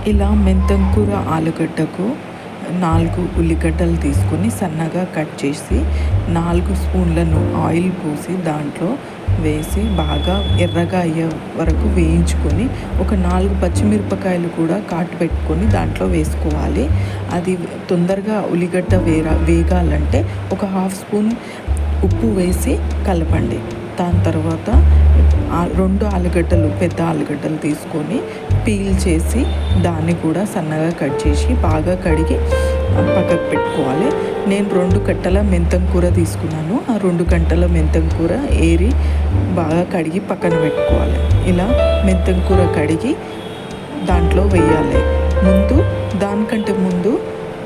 ఇలా మెంతం కూర ఆలుగడ్డకు 4 ఉల్లిగడ్డలు తీసుకొని సన్నగా కట్ చేసి 4 స్పూన్లను ఆయిల్ పోసి దాంట్లో వేసి బాగా ఎర్రగా అయ్యే వరకు వేయించుకొని ఒక 4 పచ్చిమిరపకాయలు కూడా కాటు పెట్టుకొని దాంట్లో వేసుకోవాలి. అది తొందరగా ఉల్లిగడ్డ వేగాలంటే ఒక 1/2 స్పూన్ ఉప్పు వేసి కలపండి. దాని తర్వాత 2 ఆలుగడ్డలు, పెద్ద ఆలుగడ్డలు తీసుకొని పీల్ చేసి దాన్ని కూడా సన్నగా కట్ చేసి బాగా కడిగి పక్కకు పెట్టుకోవాలి. నేను 2 కట్టల మెంతం కూర తీసుకున్నాను. ఆ 2 గంటల మెంతం కూర ఏరి బాగా కడిగి పక్కన పెట్టుకోవాలి. ఇలా మెంతం కూర కడిగి దాంట్లో వేయాలి. దానికంటే ముందు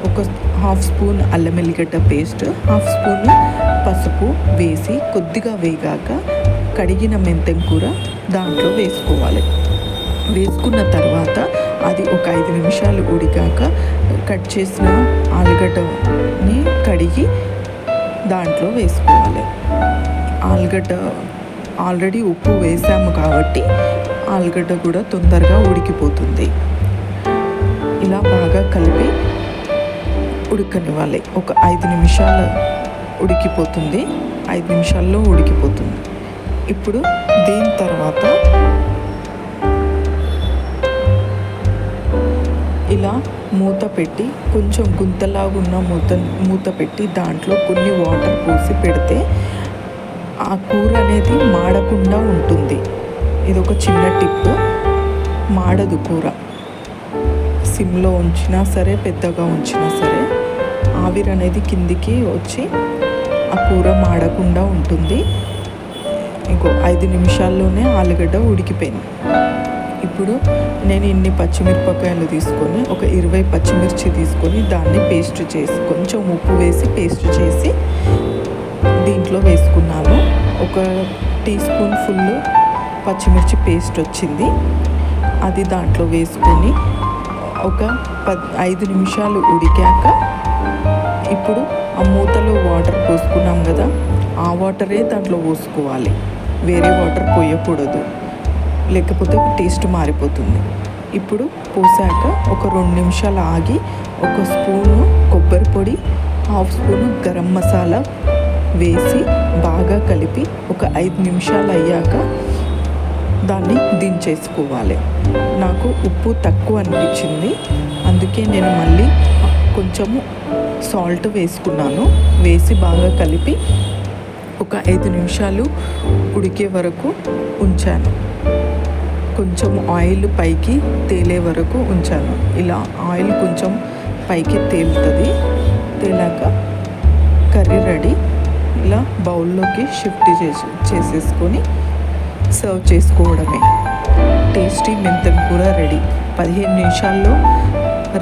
ఒక 1/2 స్పూన్ అల్లం ఎల్లిగడ్డ పేస్ట్, 1/2 స్పూన్ పసుపు వేసి కొద్దిగా వేగాక కడిగిన మెంతం కూర దాంట్లో వేసుకోవాలి. వేసుకున్న తర్వాత అది ఒక 5 నిమిషాలు ఉడికాక కట్ చేసిన ఆలుగడ్డని కడిగి దాంట్లో వేసుకోవాలి. ఆలుగడ్డ ఆల్రెడీ ఉప్పు వేసాము కాబట్టి ఆలుగడ్డ కూడా తొందరగా ఉడికిపోతుంది. ఇలా బాగా కలిపి ఉడకనివ్వాలి. ఒక 5 నిమిషాలు ఉడికిపోతుంది. 5 నిమిషాల్లో ఉడికిపోతుంది. ఇప్పుడు దీని తర్వాత ఇలా మూత పెట్టి కొంచెం గుంతలాగా ఉన్న మూత పెట్టి దాంట్లో కొన్ని వాటర్ పోసి పెడితే ఆ కూర అనేది మాడకుండా ఉంటుంది. ఇది ఒక చిన్న టిప్. మాడదు కూర. సిమ్లో ఉంచినా సరే, పెద్దగా ఉంచినా సరే ఆవిరి అనేది కిందికి వచ్చి ఆ కూర మాడకుండా ఉంటుంది. ఇంకో 5 నిమిషాల్లోనే ఆలుగడ్డ ఉడికిపోయింది. ఇప్పుడు నేను ఇన్ని పచ్చిమిరపకాయలు తీసుకొని ఒక 20 పచ్చిమిర్చి తీసుకొని దాన్ని పేస్ట్ చేసి కొంచెం ఉప్పు వేసి పేస్ట్ చేసి దీంట్లో వేసుకున్నాను. ఒక టీ స్పూన్ ఫుల్ పచ్చిమిర్చి పేస్ట్ వచ్చింది. అది దాంట్లో వేసుకొని ఒక 5 నిమిషాలు ఉడికాక ఇప్పుడు ఆ మూతలో వాటర్ పోసుకున్నాం కదా, ఆ వాటరే దాంట్లో పోసుకోవాలి. వేరే వాటర్ పోయకూడదు, లేకపోతే టేస్ట్ మారిపోతుంది. ఇప్పుడు పోసాక ఒక 2 నిమిషాలు ఆగి ఒక స్పూను కొబ్బరి పొడి, 1/2 స్పూను గరం మసాలా వేసి బాగా కలిపి ఒక 5 నిమిషాలు అయ్యాక దాన్ని దించేసుకోవాలి. నాకు ఉప్పు తక్కువ అనిపించింది, అందుకే నేను మళ్ళీ కొంచెము సాల్ట్ వేసుకున్నాను. వేసి బాగా కలిపి ఒక 5 నిమిషాలు ఉడికే వరకు ఉంచాను. కొంచెం ఆయిల్ పైకి తేలే వరకు ఉంచాను. ఇలా ఆయిల్ కొంచెం పైకి తేలుతుంది. తేలాక కర్రీ రెడీ. ఇలా బౌల్లోకి షిఫ్ట్ చేసేసుకొని సర్వ్ చేసుకోవడమే. టేస్టీ మెంతం కూర రెడీ. 15 నిమిషాల్లో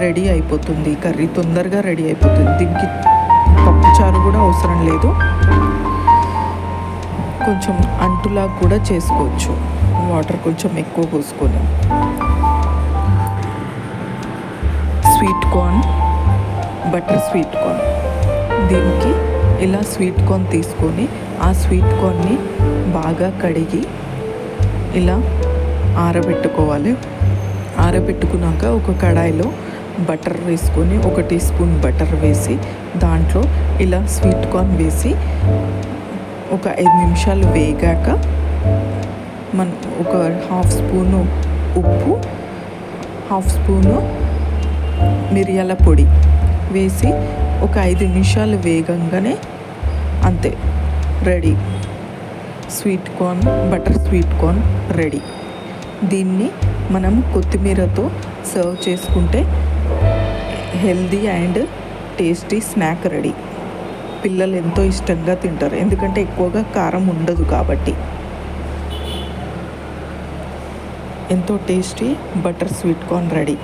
రెడీ అయిపోతుంది. కర్రీ తొందరగా రెడీ అయిపోతుంది. దీనికి పప్పుచారు కూడా అవసరం లేదు. కొంచెం అంటులా కూడా చేసుకోవచ్చు, వాటర్ కొంచెం ఎక్కువ పోసుకొని. Sweet corn, butter sweet corn. దీనికి ఇలా స్వీట్ కార్న్ తీసుకొని ఆ స్వీట్ కార్న్ని బాగా కడిగి ఇలా ఆరబెట్టుకోవాలి. ఆరబెట్టుకున్నాక ఒక కడాయిలో బటర్ వేసుకొని 1 టీ స్పూన్ బటర్ వేసి దాంట్లో ఇలా స్వీట్ కార్న్ వేసి ఒక 5 నిమిషాలు వేగాక ఒక 1/2 స్పూను ఉప్పు, 1/2 స్పూను మిరియాల పొడి వేసి ఒక 5 నిమిషాలు వేగంగానే అంతే, ready. Sweet corn, butter sweet corn ready. దీన్ని మనం కొత్తిమీరతో సర్వ్ చేసుకుంటే healthy and tasty snack ready. పిల్లలు ఎంతో ఇష్టంగా తింటారు, ఎందుకంటే ఎక్కువగా కారం ఉండదు కాబట్టి. ఎంతో tasty butter sweet corn ready.